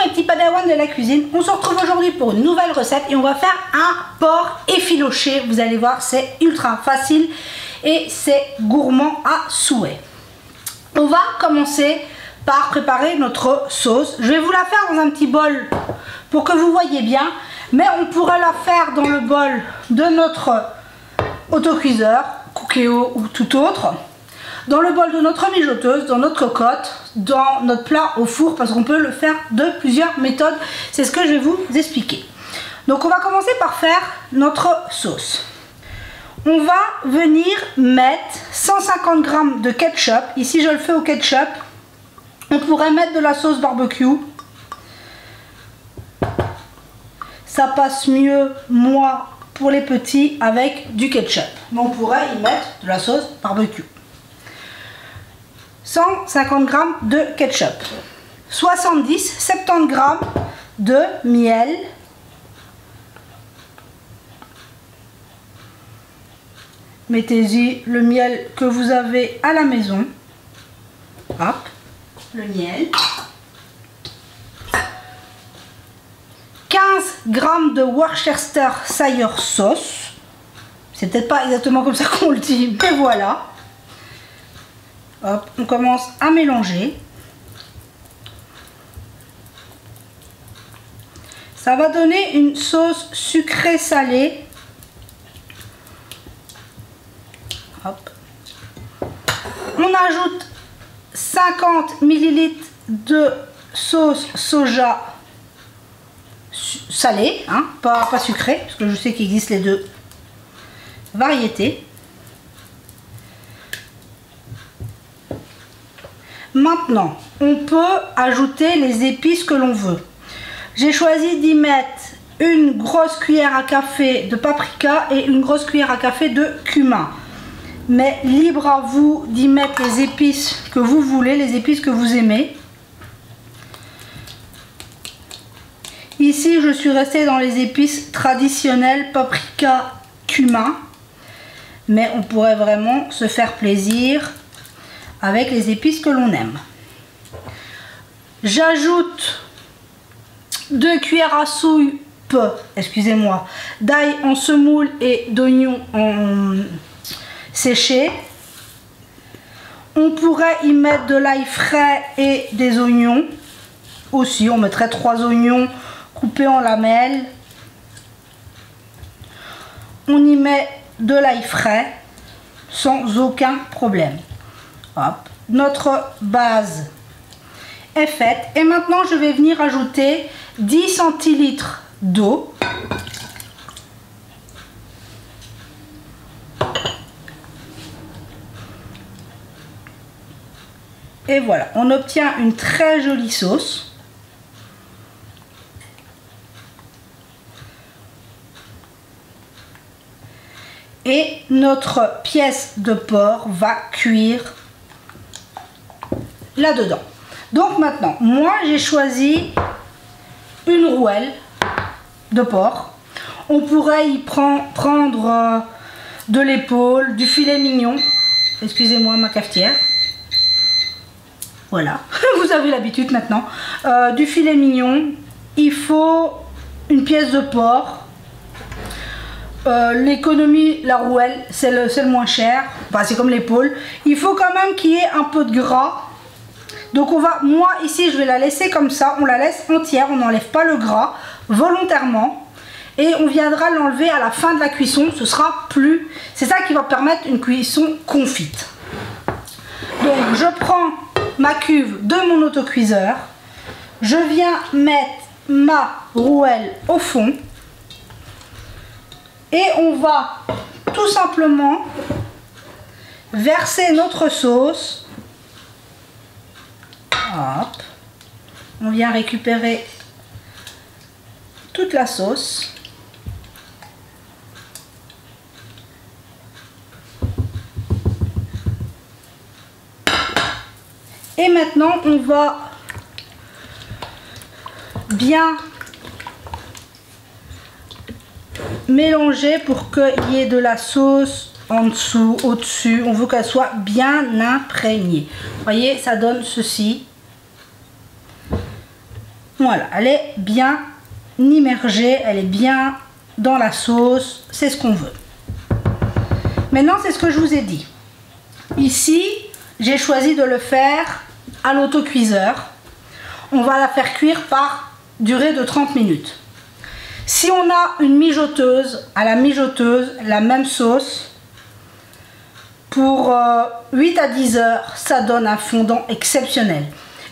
mes petits padawans de la cuisine, on se retrouve aujourd'hui pour une nouvelle recette et on va faire un porc effiloché. Vous allez voir, c'est ultra facile et c'est gourmand à souhait. On va commencer par préparer notre sauce. Je vais vous la faire dans un petit bol pour que vous voyez bien, mais on pourrait la faire dans le bol de notre autocuiseur, Cookéo ou tout autre, dans le bol de notre mijoteuse, dans notre cocotte, dans notre plat au four, parce qu'on peut le faire de plusieurs méthodes. C'est ce que je vais vous expliquer. Donc on va commencer par faire notre sauce. On va venir mettre 150 g de ketchup. Ici je le fais au ketchup. On pourrait mettre de la sauce barbecue. Ça passe mieux, moi, pour les petits, avec du ketchup. Mais on pourrait y mettre de la sauce barbecue. 150 g de ketchup. 70-70 g de miel. Mettez-y le miel que vous avez à la maison. Hop, le miel. 15 g de Worcestershire sauce. C'est peut-être pas exactement comme ça qu'on le dit, mais voilà. Hop, on commence à mélanger. Ça va donner une sauce sucrée salée. Hop. On ajoute 50 ml de sauce soja salée, hein, pas sucrée, parce que je sais qu'il existe les deux variétés. Maintenant, on peut ajouter les épices que l'on veut. J'ai choisi d'y mettre une grosse cuillère à café de paprika et une grosse cuillère à café de cumin. Mais libre à vous d'y mettre les épices que vous voulez, les épices que vous aimez. Ici, je suis restée dans les épices traditionnelles, paprika, cumin. Mais on pourrait vraiment se faire plaisir avec les épices que l'on aime. J'ajoute 2 cuillères à soupe, excusez-moi, d'ail en semoule et d'oignons en séché. On pourrait y mettre de l'ail frais et des oignons. Aussi, on mettrait 3 oignons coupés en lamelles. On y met de l'ail frais sans aucun problème. Hop, notre base est faite et maintenant je vais venir ajouter 10 centilitres d'eau. Et voilà, on obtient une très jolie sauce. Et notre pièce de porc va cuire là-dedans. Donc maintenant, moi j'ai choisi une rouelle de porc. On pourrait y prendre de l'épaule, du filet mignon. Excusez-moi ma cafetière. Voilà, vous avez l'habitude maintenant. Du filet mignon. Il faut une pièce de porc. L'économie, la rouelle, c'est le moins cher. Enfin, c'est comme l'épaule. Il faut quand même qu'il y ait un peu de gras. Donc moi ici je vais la laisser comme ça, on la laisse entière, on n'enlève pas le gras volontairement et on viendra l'enlever à la fin de la cuisson, c'est ça qui va permettre une cuisson confite. Donc je prends ma cuve de mon autocuiseur, je viens mettre ma rouelle au fond et on va tout simplement verser notre sauce. Hop. On vient récupérer toute la sauce. Et maintenant, on va bien mélanger pour qu'il y ait de la sauce en dessous, au-dessus. On veut qu'elle soit bien imprégnée. Vous voyez, ça donne ceci. Voilà, elle est bien immergée, elle est bien dans la sauce, c'est ce qu'on veut. Maintenant, c'est ce que je vous ai dit. Ici, j'ai choisi de le faire à l'autocuiseur. On va la faire cuire par durée de 30 minutes. Si on a une mijoteuse, à la mijoteuse, la même sauce, pour 8 à 10 heures, ça donne un fondant exceptionnel.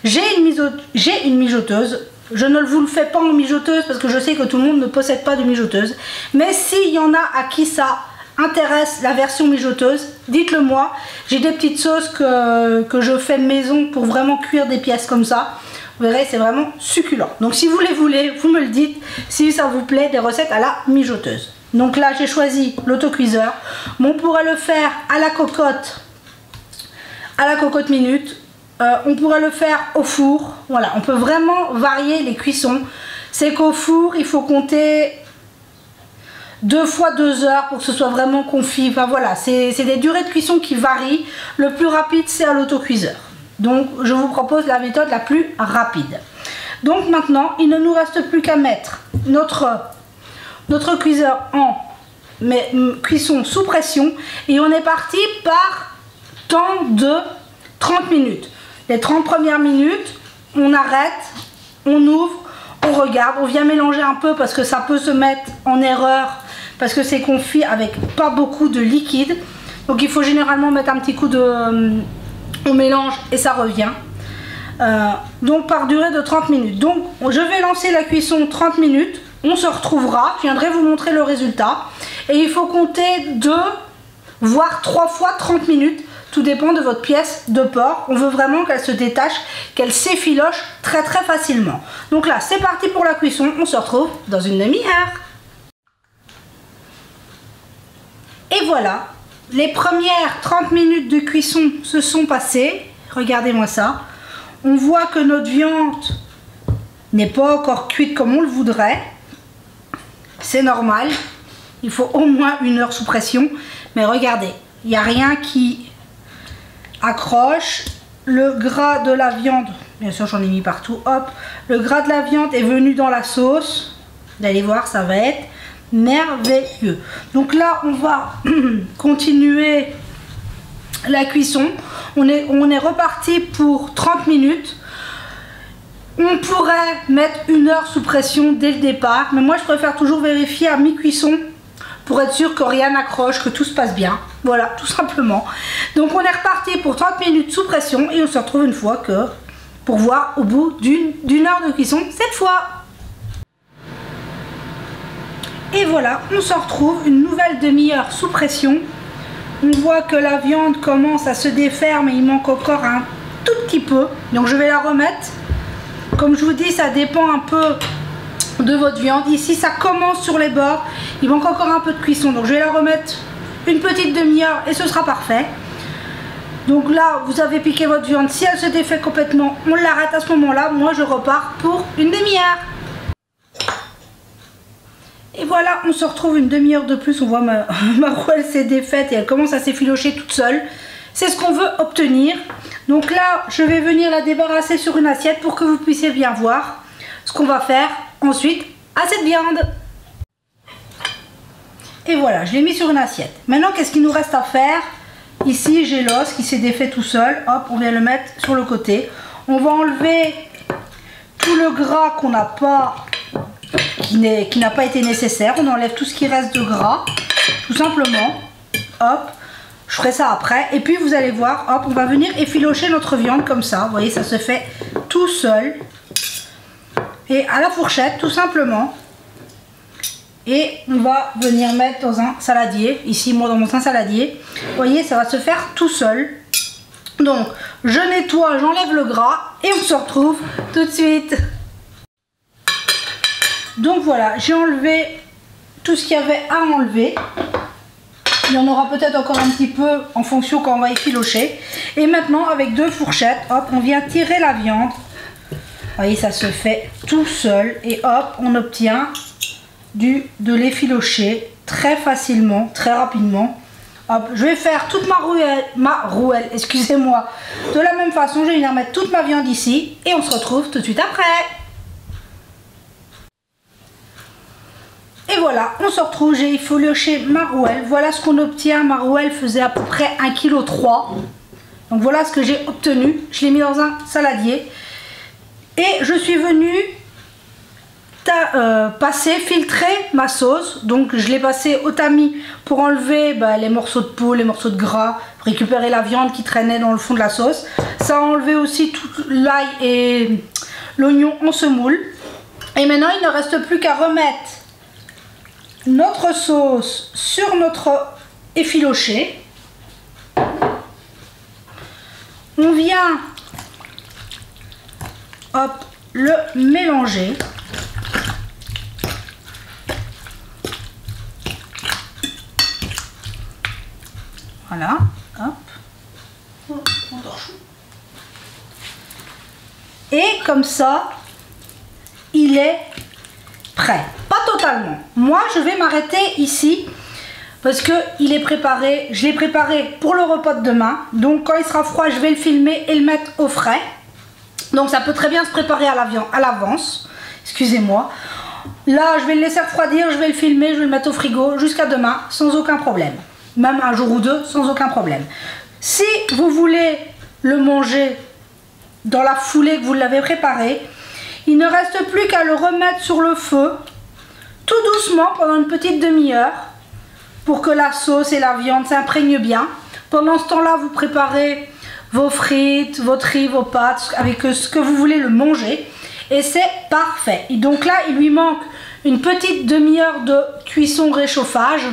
J'ai une mijoteuse. Je ne vous le fais pas en mijoteuse parce que je sais que tout le monde ne possède pas de mijoteuse. Mais s'il y en a à qui ça intéresse la version mijoteuse, dites-le moi. J'ai des petites sauces que je fais maison pour vraiment cuire des pièces comme ça. Vous verrez, c'est vraiment succulent. Donc si vous les voulez, vous me le dites. Si ça vous plaît, des recettes à la mijoteuse. Donc là, j'ai choisi l'autocuiseur. On pourrait le faire à la cocotte minute. On pourrait le faire au four. Voilà, on peut vraiment varier les cuissons. C'est qu'au four, il faut compter 2 fois 2 heures pour que ce soit vraiment confit. Enfin voilà, c'est des durées de cuisson qui varient. Le plus rapide, c'est à l'autocuiseur. Donc, je vous propose la méthode la plus rapide. Donc maintenant, il ne nous reste plus qu'à mettre notre cuiseur en cuisson sous pression. Et on est parti par temps de 30 minutes. Les 30 premières minutes, on arrête, on ouvre, on regarde, on vient mélanger un peu parce que ça peut se mettre en erreur parce que c'est confit avec pas beaucoup de liquide. Donc il faut généralement mettre un petit coup on mélange et ça revient. Donc par durée de 30 minutes. Donc je vais lancer la cuisson 30 minutes. On se retrouvera. Je viendrai vous montrer le résultat. Et il faut compter 2 voire 3 fois 30 minutes. Tout dépend de votre pièce de porc. On veut vraiment qu'elle se détache, qu'elle s'effiloche très facilement. Donc là, c'est parti pour la cuisson. On se retrouve dans une demi-heure. Et voilà, les premières 30 minutes de cuisson se sont passées. Regardez-moi ça. On voit que notre viande n'est pas encore cuite comme on le voudrait. C'est normal. Il faut au moins 1 heure sous pression. Mais regardez, il n'y a rien qui accroche. Le gras de la viande, bien sûr j'en ai mis partout, hop, le gras de la viande est venu dans la sauce. Vous allez voir, ça va être merveilleux. Donc là on va continuer la cuisson. On est reparti pour 30 minutes. On pourrait mettre 1 heure sous pression dès le départ, mais moi je préfère toujours vérifier à mi-cuisson pour être sûr que rien n'accroche, que tout se passe bien. Voilà, tout simplement. Donc on est reparti pour 30 minutes sous pression et on se retrouve une fois pour voir au bout d'une heure de cuisson cette fois. Et voilà, on se retrouve une nouvelle demi-heure sous pression. On voit que la viande commence à se défaire, mais il manque encore un tout petit peu. Donc je vais la remettre. Comme je vous dis, ça dépend un peu de votre viande. Ici ça commence sur les bords, il manque encore un peu de cuisson, donc je vais la remettre une petite demi-heure et ce sera parfait. Donc là vous avez piqué votre viande, si elle se défait complètement, on l'arrête à ce moment là. Moi je repars pour une demi-heure. Et voilà, on se retrouve une demi-heure de plus. On voit ma roue elle s'est défaite et elle commence à s'effilocher toute seule. C'est ce qu'on veut obtenir. Donc là je vais venir la débarrasser sur une assiette pour que vous puissiez bien voir ce qu'on va faire ensuite à cette viande. Et voilà, je l'ai mis sur une assiette. Maintenant, qu'est-ce qu'il nous reste à faire? Ici, j'ai l'os qui s'est défait tout seul. Hop, on vient le mettre sur le côté. On va enlever tout le gras qu'on n'a pas, qui n'a pas été nécessaire. On enlève tout ce qui reste de gras, tout simplement. Hop, je ferai ça après. Et puis, vous allez voir, hop, on va venir effilocher notre viande comme ça. Vous voyez, ça se fait tout seul. Et à la fourchette tout simplement. Et on va venir mettre dans un saladier. Ici moi dans mon saladier. Vous voyez, ça va se faire tout seul. Donc je nettoie, j'enlève le gras et on se retrouve tout de suite. Donc voilà, j'ai enlevé tout ce qu'il y avait à enlever. Il y en aura peut-être encore un petit peu en fonction quand on va effilocher. Et maintenant avec 2 fourchettes, hop, on vient tirer la viande. Vous voyez, ça se fait tout seul et hop, on obtient de l'effilocher très facilement, très rapidement. Hop, je vais faire toute ma rouelle, excusez-moi, de la même façon. Je vais venir mettre toute ma viande ici et on se retrouve tout de suite après. Et voilà, on se retrouve, j'ai effiloché ma rouelle. Voilà ce qu'on obtient. Ma rouelle faisait à peu près 1,3 kg. Donc voilà ce que j'ai obtenu. Je l'ai mis dans un saladier. Et je suis venue filtrer ma sauce. Donc je l'ai passé au tamis pour enlever les morceaux de peau, les morceaux de gras, récupérer la viande qui traînait dans le fond de la sauce. Ça a enlevé aussi tout l'ail et l'oignon en semoule. Et maintenant il ne reste plus qu'à remettre notre sauce sur notre effiloché. On vient le mélanger. Voilà, hop. Et comme ça, il est prêt. Pas totalement. Moi, je vais m'arrêter ici parce que il est préparé. Je l'ai préparé pour le repas de demain. Donc, quand il sera froid, je vais le filmer et le mettre au frais. Donc, ça peut très bien se préparer à l'avance. Excusez-moi. Là, je vais le laisser refroidir. Je vais le filmer. Je vais le mettre au frigo jusqu'à demain sans aucun problème. Même un jour ou deux sans aucun problème. Si vous voulez le manger dans la foulée que vous l'avez préparé, il ne reste plus qu'à le remettre sur le feu tout doucement pendant une petite demi-heure pour que la sauce et la viande s'imprègnent bien. Pendant ce temps-là, vous préparez vos frites, votre riz, vos pâtes avec ce que vous voulez le manger et c'est parfait. Et donc là, il lui manque une petite demi-heure de cuisson réchauffage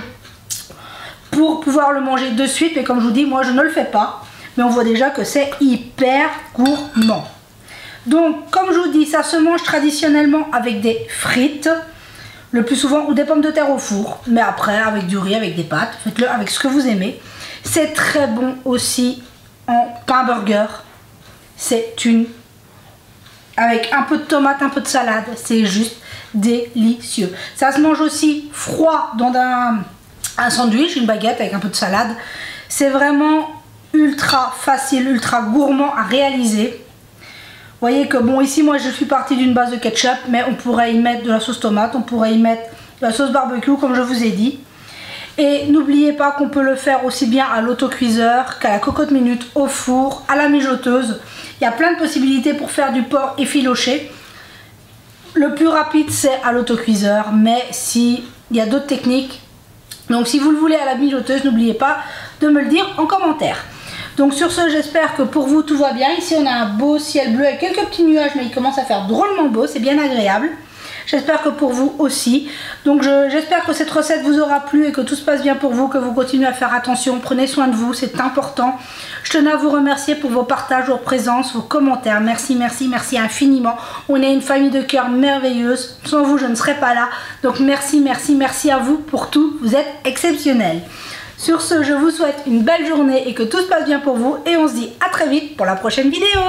pour pouvoir le manger de suite, mais comme je vous dis, moi je ne le fais pas, mais on voit déjà que c'est hyper gourmand. Donc comme je vous dis, ça se mange traditionnellement avec des frites, le plus souvent, ou des pommes de terre au four, mais après avec du riz, avec des pâtes, faites-le avec ce que vous aimez. C'est très bon aussi en pain burger, avec un peu de tomate, un peu de salade, c'est juste délicieux. Ça se mange aussi froid dans un sandwich, une baguette avec un peu de salade. C'est vraiment ultra facile, ultra gourmand à réaliser. Vous voyez que bon, ici moi je suis partie d'une base de ketchup, mais on pourrait y mettre de la sauce tomate, on pourrait y mettre de la sauce barbecue comme je vous ai dit. Et n'oubliez pas qu'on peut le faire aussi bien à l'autocuiseur qu'à la cocotte minute, au four, à la mijoteuse. Il y a plein de possibilités pour faire du porc effiloché. Le plus rapide c'est à l'autocuiseur, mais il y a d'autres techniques. Donc si vous le voulez à la mijoteuse, n'oubliez pas de me le dire en commentaire. Donc sur ce, j'espère que pour vous tout va bien. Ici on a un beau ciel bleu avec quelques petits nuages, mais il commence à faire drôlement beau, c'est bien agréable. J'espère que pour vous aussi. Donc j'espère que cette recette vous aura plu et que tout se passe bien pour vous, que vous continuez à faire attention. Prenez soin de vous, c'est important. Je tenais à vous remercier pour vos partages, vos présences, vos commentaires. Merci, merci, merci infiniment. On est une famille de cœur merveilleuse. Sans vous, je ne serais pas là. Donc merci, merci, merci à vous pour tout. Vous êtes exceptionnels. Sur ce, je vous souhaite une belle journée et que tout se passe bien pour vous. Et on se dit à très vite pour la prochaine vidéo.